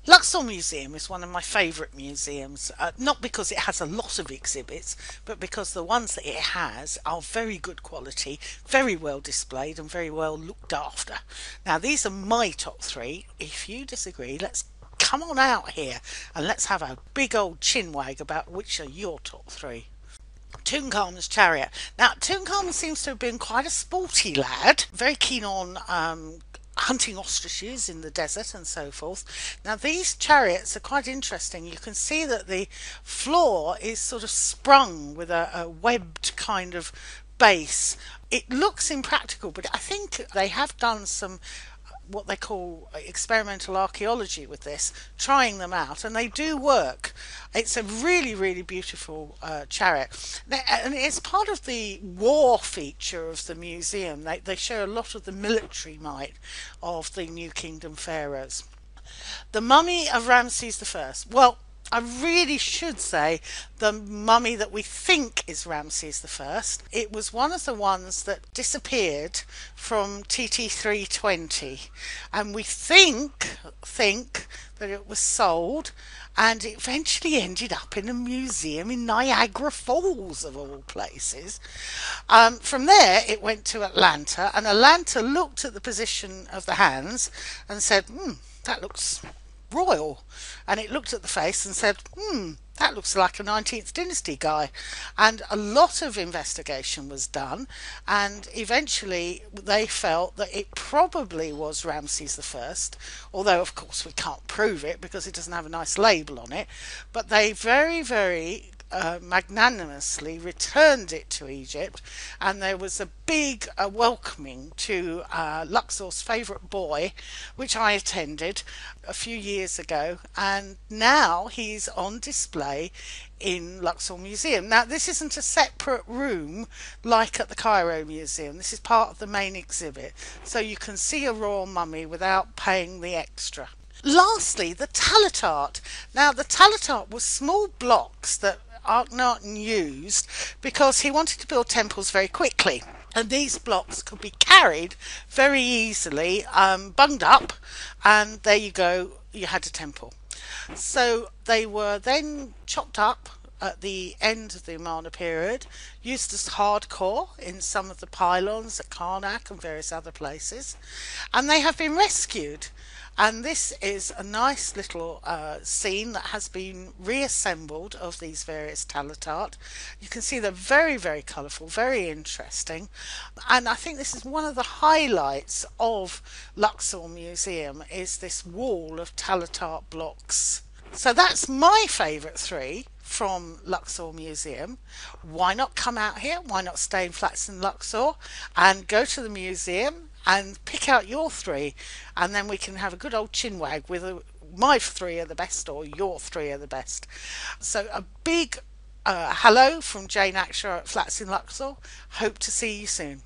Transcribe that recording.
Luxor Museum is one of my favourite museums, not because it has a lot of exhibits, but because the ones that it has are very good quality, very well displayed, and very well looked after. Now, these are my top three. If you disagree, let's come on out here and let's have a big old chinwag about which are your top three. Tutankhamun's chariot. Now, Tutankhamun seems to have been quite a sporty lad, very keen on hunting ostriches in the desert and so forth. Now, these chariots are quite interesting. You can see that the floor is sort of sprung with a webbed kind of base. It looks impractical, but I think they have done some what they call experimental archaeology with this, trying them out, and they do work. It's a really, really beautiful chariot, and it's part of the war feature of the museum. They show a lot of the military might of the New Kingdom pharaohs. The mummy of Ramses the First. Well, I really should say the mummy that we think is Ramses the First. It was one of the ones that disappeared from TT320, and we think that it was sold, and it eventually ended up in a museum in Niagara Falls, of all places. From there, it went to Atlanta, and Atlanta looked at the position of the hands and said, that looks royal. And it looked at the face and said, that looks like a 19th dynasty guy. And a lot of investigation was done, and eventually they felt that it probably was Ramses the First, although of course we can't prove it because it doesn't have a nice label on it. But they very magnanimously returned it to Egypt, and there was a big welcoming to Luxor's favourite boy, which I attended a few years ago, and now he's on display in Luxor Museum. Now, this isn't a separate room like at the Cairo Museum. This is part of the main exhibit, so you can see a royal mummy without paying the extra. Lastly, the tallet art. Now, the tallet art was small blocks that Akhenaten used because he wanted to build temples very quickly. And these blocks could be carried very easily, bunged up, and there you go, you had a temple. So they were then chopped up at the end of the Amarna period, used as hardcore in some of the pylons at Karnak and various other places, and they have been rescued. And this is a nice little scene that has been reassembled of these various tallet art. You can see they're very colourful, very interesting, and I think this is one of the highlights of Luxor Museum, is this wall of tallet art blocks. So that's my favourite three from Luxor Museum. Why not come out here? Why not stay in flats in Luxor and go to the museum and pick out your three, and then we can have a good old chinwag with my three are the best or your three are the best. So a big hello from Jane Akshaw at Flats in Luxor. Hope to see you soon.